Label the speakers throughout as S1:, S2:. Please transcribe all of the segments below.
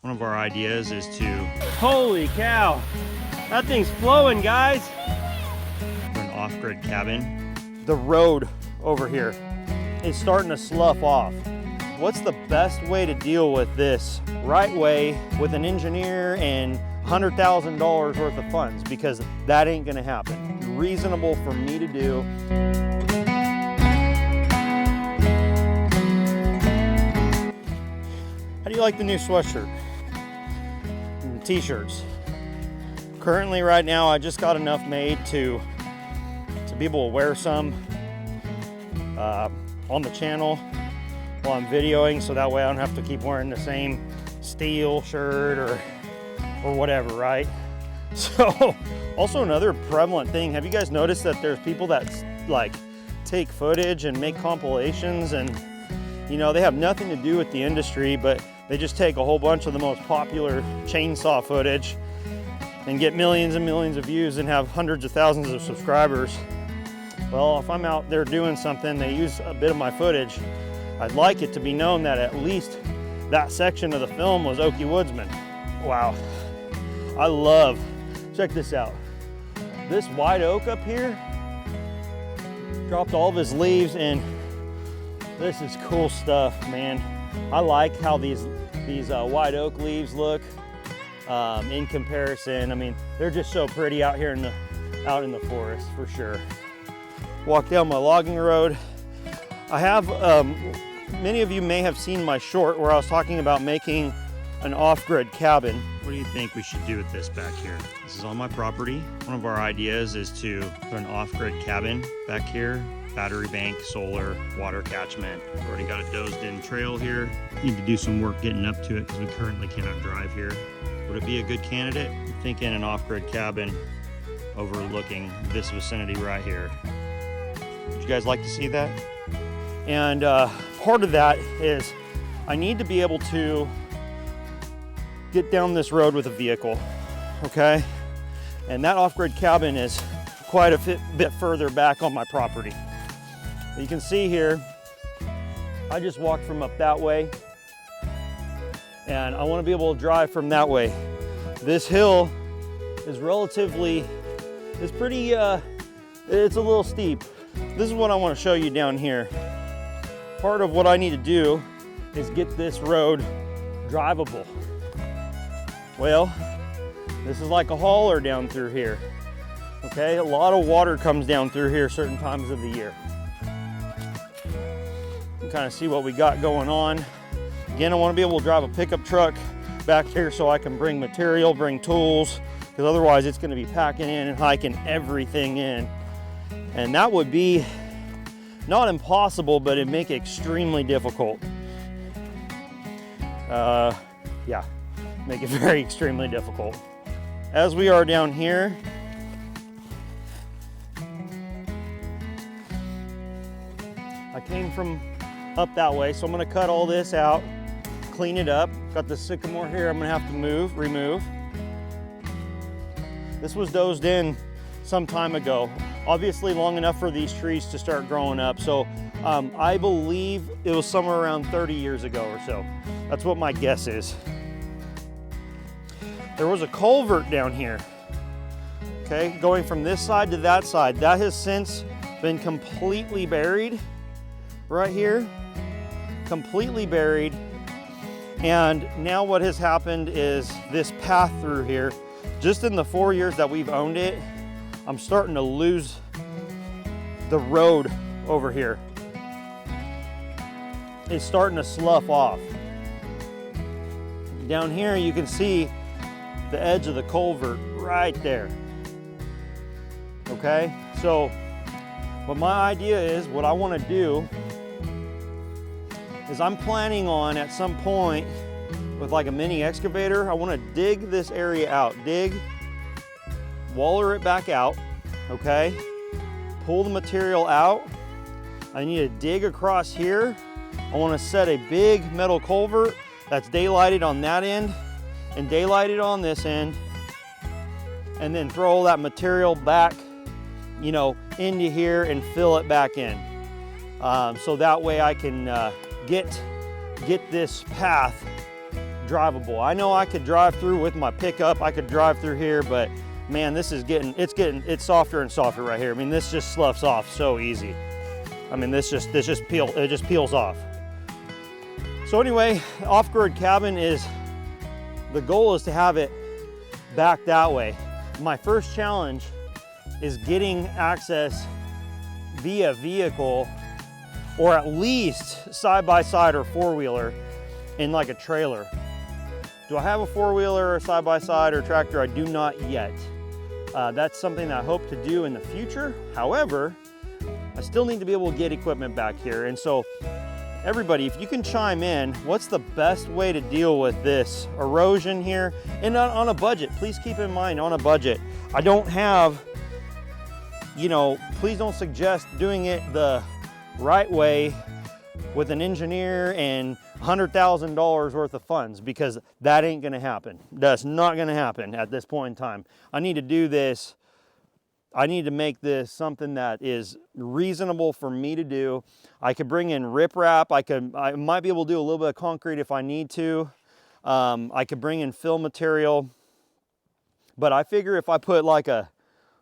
S1: One of our ideas is to... Holy cow! That thing's flowing, guys! For an off-grid cabin. The road over here is starting to slough off. What's the best way to deal with this right way with an engineer and $100,000 worth of funds? Because that ain't gonna happen. Reasonable for me to do. How do you like the new sweatshirt? And the t-shirts. Currently right now I just got enough made to be able to wear some on the channel while I'm videoing, so that way I don't have to keep wearing the same steel shirt or whatever, right? So also another prevalent thing, have you guys noticed that there's people that like take footage and make compilations, and you know, they have nothing to do with the industry, but they just take a whole bunch of the most popular chainsaw footage and get millions and millions of views and have hundreds of thousands of subscribers. Well, if I'm out there doing something, they use a bit of my footage, I'd like it to be known that at least that section of the film was Oakie Woodsman. Wow. I love, check this out. This white oak up here dropped all of his leaves, and this is cool stuff, man. I like how these white oak leaves look in comparison. I mean, they're just so pretty out here out in the forest for sure. Walk down my logging road. I have, many of you may have seen my short where I was talking about making an off-grid cabin. What do you think we should do with this back here? This is on my property. One of our ideas is to put an off-grid cabin back here. Battery bank, solar, water catchment. We've already got a dozed-in trail here. Need to do some work getting up to it because we currently cannot drive here. Would it be a good candidate? I'm thinking an off-grid cabin overlooking this vicinity right here. Would you guys like to see that? And part of that is I need to be able to get down this road with a vehicle, okay? And that off-grid cabin is quite a bit further back on my property. You can see here, I just walked from up that way, and I want to be able to drive from that way. This hill is it's pretty, it's a little steep. This is what I want to show you down here. Part of what I need to do is get this road drivable. Well, this is like a hauler down through here. Okay, a lot of water comes down through here certain times of the year. You can kind of see what we got going on. Again, I want to be able to drive a pickup truck back here so I can bring material, bring tools, because otherwise it's going to be packing in and hiking everything in. And that would be not impossible, but it'd make it extremely difficult. Yeah, make it very extremely difficult. As we are down here, I came from up that way, so I'm gonna cut all this out, clean it up. Got the sycamore here I'm gonna have to remove. This was dozed in some time ago, obviously long enough for these trees to start growing up. So I believe it was somewhere around 30 years ago or so. That's what my guess is. There was a culvert down here, okay, going from this side to that side. That has since been completely buried right here, completely buried. And now what has happened is this path through here, just in the 4 years that we've owned it, I'm starting to lose the road over here. It's starting to slough off. Down here you can see the edge of the culvert right there. Okay, so what my idea is, what I want to do is I'm planning on at some point with like a mini excavator, I want to dig this area out, waller it back out, okay? Pull the material out. I need to dig across here. I want to set a big metal culvert that's daylighted on that end and daylighted on this end, and then throw all that material back, you know, into here and fill it back in. So that way I can get this path drivable. I know I could drive through with my pickup. I could drive through here, but man, this is it's softer and softer right here. I mean, this just sloughs off so easy. I mean, it just peels off. So anyway, off-grid cabin the goal is to have it back that way. My first challenge is getting access via vehicle, or at least side-by-side or four-wheeler in like a trailer. Do I have a four-wheeler or side-by-side or tractor? I do not yet. That's something that I hope to do in the future. However, I still need to be able to get equipment back here. And so everybody, if you can chime in, what's the best way to deal with this erosion here? And on a budget, please keep in mind, on a budget. I don't have, you know, please don't suggest doing it the right way with an engineer and $100,000 worth of funds, because that ain't gonna happen. That's not gonna happen at this point in time. I need to do this. I need to make this something that is reasonable for me to do. I could bring in riprap. I might be able to do a little bit of concrete if I need to. I could bring in fill material, but I figure if I put like a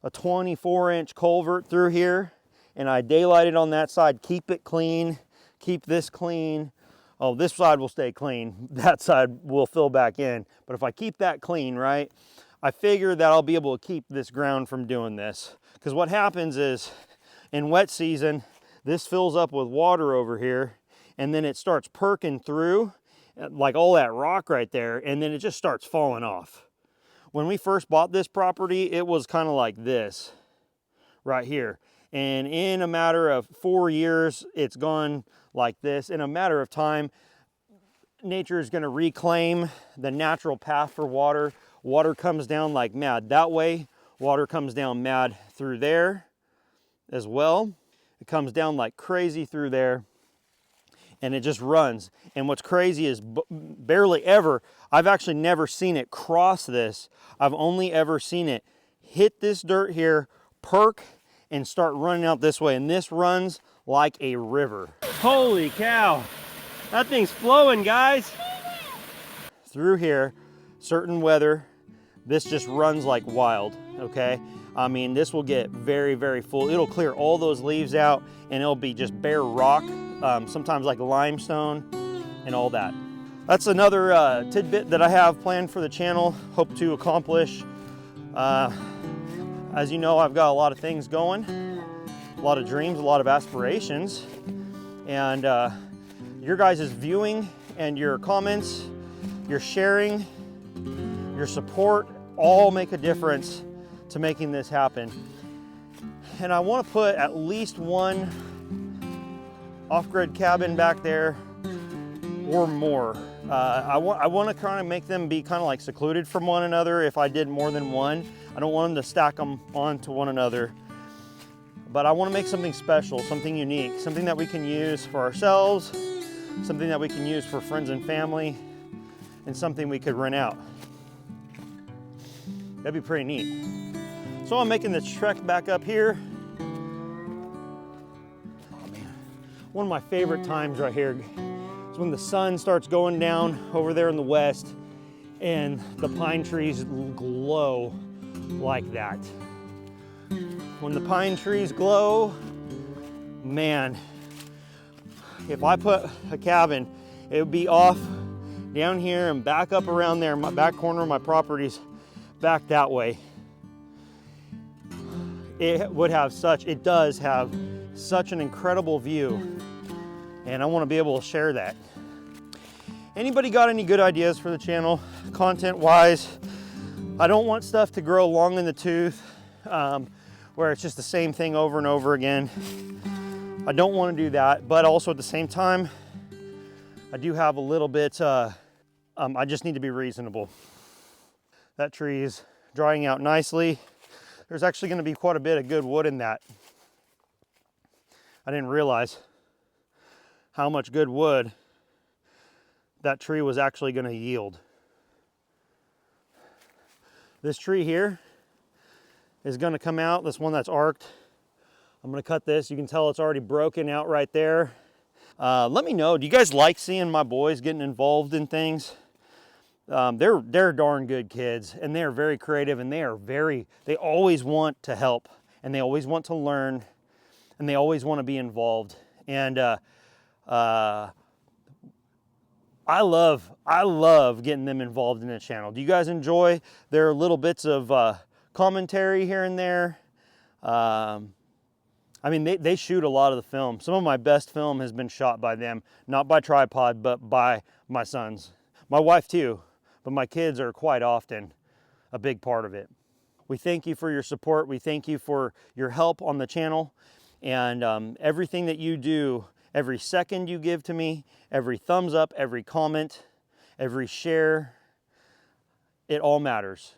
S1: 24-inch culvert through here and I daylight it on that side, keep it clean, keep this clean. Oh, this side will stay clean. That side will fill back in. But if I keep that clean, right, I figure that I'll be able to keep this ground from doing this. Because what happens is in wet season, this fills up with water over here, and then it starts perking through like all that rock right there, and then it just starts falling off. When we first bought this property, it was kind of like this right here. And in a matter of 4 years, it's gone like this. In a matter of time, nature is going to reclaim the natural path for water. Water comes down like mad that way. Water comes down mad through there as well. It comes down like crazy through there, and it just runs. And what's crazy is barely ever, I've actually never seen it cross this. I've only ever seen it hit this dirt here, perk, and start running out this way. And this runs like a river. Holy cow, that thing's flowing, guys. Through here, certain weather, this just runs like wild, okay? I mean, this will get very, very full. It'll clear all those leaves out, and it'll be just bare rock, sometimes like limestone and all that. That's another tidbit that I have planned for the channel, hope to accomplish. As you know, I've got a lot of things going, a lot of dreams, a lot of aspirations, and your guys' viewing and your comments, your sharing, your support all make a difference to making this happen. And I want to put at least one off-grid cabin back there or more. I want to kind of make them be kind of like secluded from one another. If I did more than one, I don't want them to stack them onto one another. But I want to make something special, something unique, something that we can use for ourselves, something that we can use for friends and family, and something we could rent out. That'd be pretty neat. So I'm making the trek back up here. Oh man, one of my favorite times right here is when the sun starts going down over there in the west and the pine trees glow like that. When the pine trees glow, man, if I put a cabin, it would be off down here and back up around there, my back corner of my properties, back that way. It does have such an incredible view, and I want to be able to share that. Anybody got any good ideas for the channel, content-wise? I don't want stuff to grow long in the tooth, where it's just the same thing over and over again. I don't want to do that, but also at the same time, I do have a little bit, I just need to be reasonable. That tree is drying out nicely. There's actually going to be quite a bit of good wood in that. I didn't realize how much good wood that tree was actually going to yield. This tree here is going to come out, this one that's arced. I'm going to cut this. You can tell it's already broken out right there. Let me know, do you guys like seeing my boys getting involved in things? they're darn good kids, and they're very creative, and they always want to help, and they always want to learn, and they always want to be involved. And I love getting them involved in the channel. Do you guys enjoy their little bits of commentary here and there? I mean, they shoot a lot of the film. Some of my best film has been shot by them, not by tripod, but by my sons. My wife too, but my kids are quite often a big part of it. We thank you for your support. We thank you for your help on the channel, and everything that you do, every second you give to me, every thumbs up, every comment, every share, it all matters.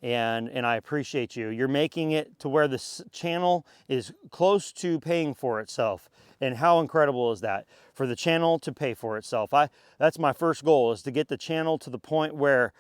S1: And I appreciate you. You're making it to where this channel is close to paying for itself. And how incredible is that? For the channel to pay for itself. That's my first goal, is to get the channel to the point where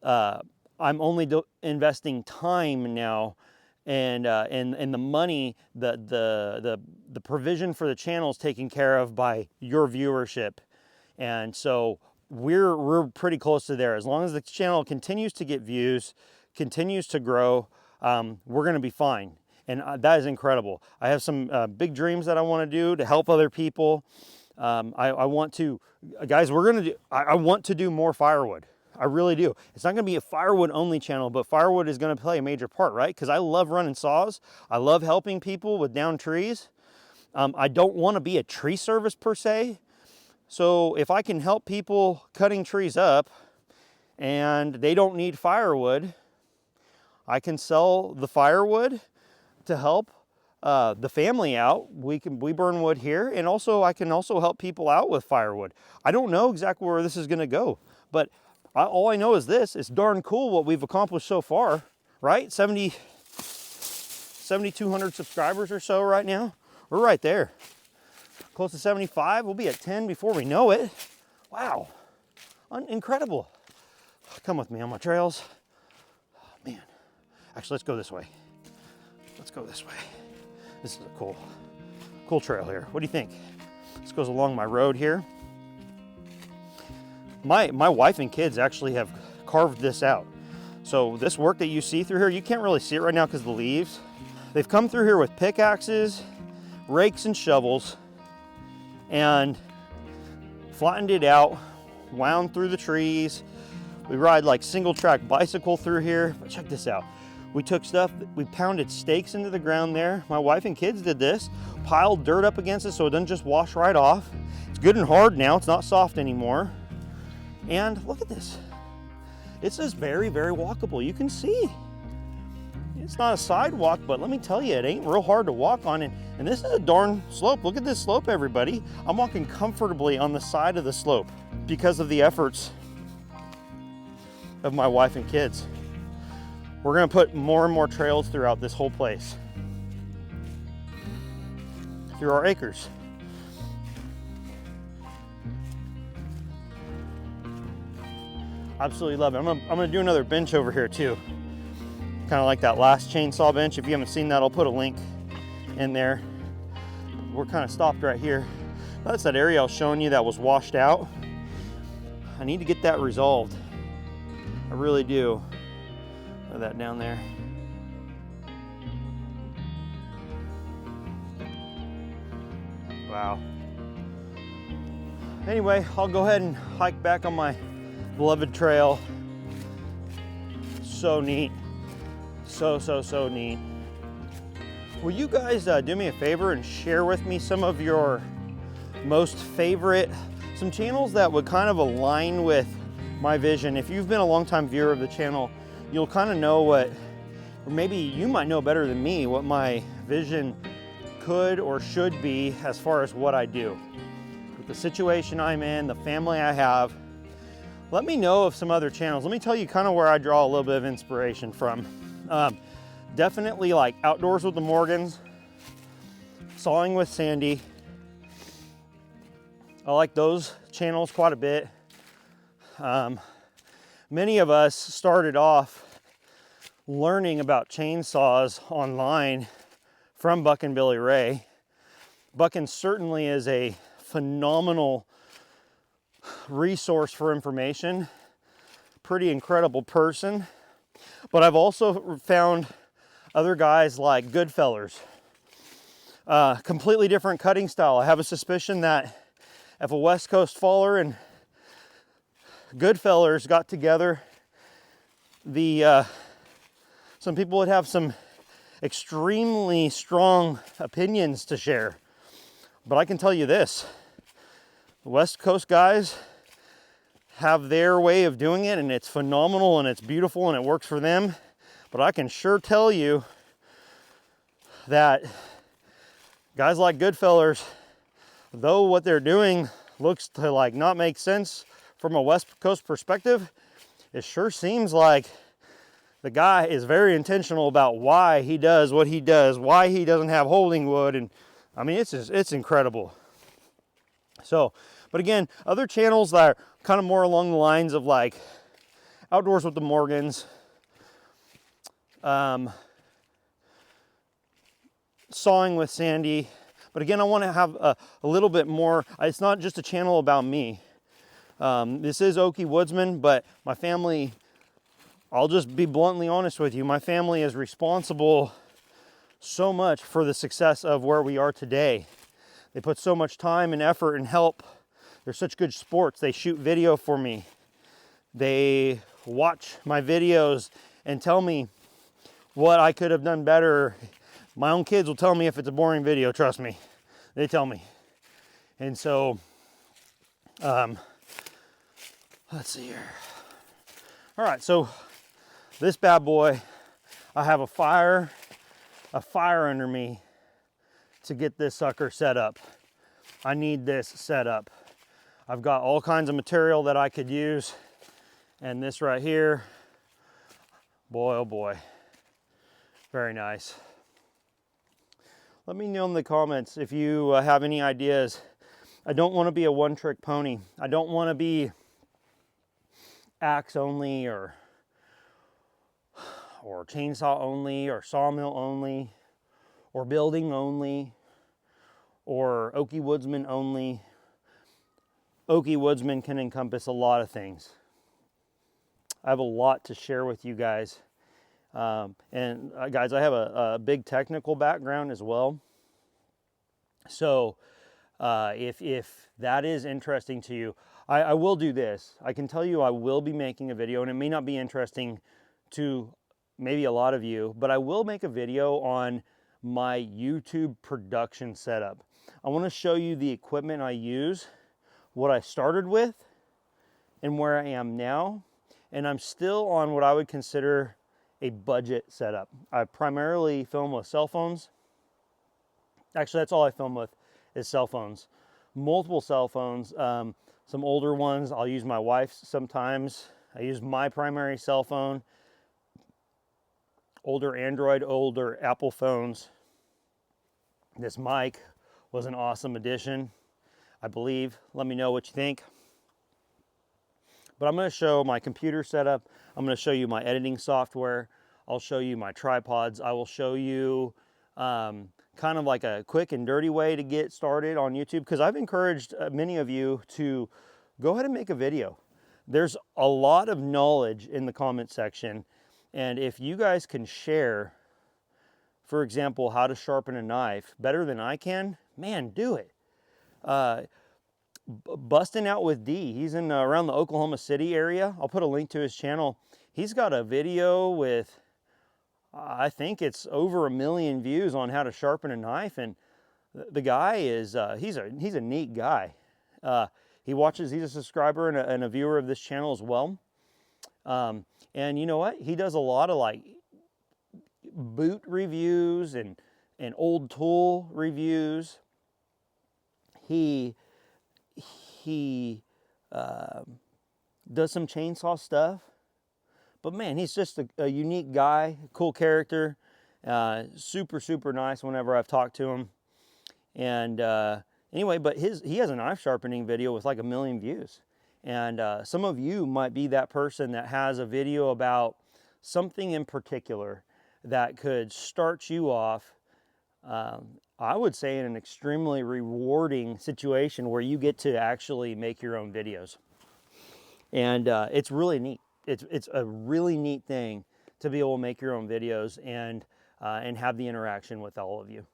S1: I'm only investing time now, and the money, the provision for the channel is taken care of by your viewership. And so we're pretty close to there. As long as the channel continues to get views, continues to grow, we're gonna be fine. And that is incredible. I have some big dreams that I wanna do to help other people. I want to, guys, I want to do more firewood. I really do. It's not gonna be a firewood only channel, but firewood is gonna play a major part, right? Because I love running saws. I love helping people with downed trees. I don't wanna be a tree service per se. So if I can help people cutting trees up and they don't need firewood, I can sell the firewood to help the family out. We burn wood here, and also I can also help people out with firewood. I don't know exactly where this is gonna go, but all I know is this: it's darn cool what we've accomplished so far, right? 7,200 subscribers or so right now. We're right there. Close to 75, we'll be at 10 before we know it. Wow, incredible. Come with me on my trails. Oh, man. Actually, let's go this way. Let's go this way. This is a cool trail here. What do you think? This goes along my road here. My wife and kids actually have carved this out. So this work that you see through here, you can't really see it right now because of the leaves. They've come through here with pickaxes, rakes, and shovels, and flattened it out, wound through the trees. We ride like single track bicycle through here. But check this out. We took stuff, we pounded stakes into the ground there. My wife and kids did this, piled dirt up against it so it doesn't just wash right off. It's good and hard now, it's not soft anymore. And look at this. It's just very, very walkable. You can see. It's not a sidewalk, but let me tell you, it ain't real hard to walk on. And this is a darn slope. Look at this slope, everybody. I'm walking comfortably on the side of the slope because of the efforts of my wife and kids. We're gonna put more and more trails throughout this whole place, through our acres. Absolutely love it. I'm gonna do another bench over here too. Kind of like that last chainsaw bench. If you haven't seen that, I'll put a link in there. We're kind of stopped right here. That's that area I was showing you that was washed out. I need to get that resolved. I really do. Look at that down there. Wow. Anyway, I'll go ahead and hike back on my beloved trail. So neat. So neat. Will you guys do me a favor and share with me some of your most favorite, some channels that would kind of align with my vision? If you've been a longtime viewer of the channel, you'll kind of know what, or maybe you might know better than me, what my vision could or should be as far as what I do. With the situation I'm in, the family I have, let me know of some other channels. Let me tell you kind of where I draw a little bit of inspiration from. Definitely like Outdoors with the Morgans, Sawing with Sandy. I like those channels quite a bit. Many of us started off learning about chainsaws online from Buck and Billy Ray. Buckin certainly is a phenomenal resource for information. pretty incredible person. But I've also found other guys like Goodfellas. Completely different cutting style. I have a suspicion that if a West Coast faller and Goodfellas got together, some people would have some extremely strong opinions to share. But I can tell you this, the West Coast guys have their way of doing it, and it's phenomenal and it's beautiful and it works for them. But I can sure tell you that guys like Goodfellas, though what they're doing looks to like not make sense from a West Coast perspective, it sure seems like the guy is very intentional about why he does what he does, why he doesn't have holding wood, and I mean, it's incredible. So, but again, other channels that are kind of more along the lines of like Outdoors with the Morgans, Sawing with Sandy. But again, I want to have a little bit more, it's not just a channel about me. This is Oakie Woodsman, but my family, I'll just be bluntly honest with you, my family is responsible so much for the success of where we are today. They put so much time and effort and help. They're such good sports. They shoot video for me. They watch my videos and tell me what I could have done better. My own kids will tell me if it's a boring video, trust me. They tell me. And so, let's see here. All right, so this bad boy, I have a fire under me to get this sucker set up. I need this set up. I've got all kinds of material that I could use, and this right here, boy, oh boy, very nice. Let me know in the comments if you have any ideas. I don't want to be a one-trick pony. I don't want to be axe only or chainsaw only or sawmill only or building only or Oakie Woodsman only. Oakie Woodsman can encompass a lot of things. I have a lot to share with you guys. Guys, I have a big technical background as well. So if that is interesting to you, I will do this. I can tell you I will be making a video, and it may not be interesting to maybe a lot of you, but I will make a video on my YouTube production setup. I want to show you the equipment I use, what I started with, and where I am now. And I'm still on what I would consider a budget setup. I primarily film with cell phones. Actually, that's all I film with is cell phones. Multiple cell phones, some older ones. I'll use my wife's sometimes. I use my primary cell phone. Older Android, older Apple phones. This mic was an awesome addition, I believe. Let me know what you think. But I'm going to show my computer setup. I'm going to show you my editing software. I'll show you my tripods. I will show you kind of like a quick and dirty way to get started on YouTube, because I've encouraged many of you to go ahead and make a video. There's a lot of knowledge in the comment section, and if you guys can share, for example, how to sharpen a knife better than I can, man, do it. Busting Out with D, he's in around the Oklahoma City area. I'll put a link to his channel. He's got a video with, I think it's over 1 million views on how to sharpen a knife, and the guy is he's a neat guy. He's a subscriber and a viewer of this channel as well. And you know what? He does a lot of like boot reviews and old tool reviews. He does some chainsaw stuff, but man, he's just a unique guy, cool character, super nice whenever I've talked to him. And anyway, but he has a knife sharpening video with like 1 million views. And some of you might be that person that has a video about something in particular that could start you off, I would say, in an extremely rewarding situation where you get to actually make your own videos. And it's really neat. it's a really neat thing to be able to make your own videos and have the interaction with all of you.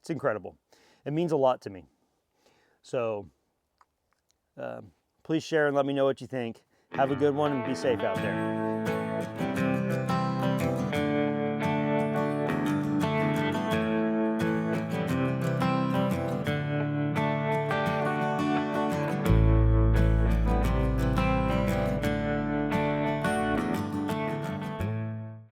S1: It's incredible. It means a lot to me. So please share and let me know what you think. Have a good one and be safe out there.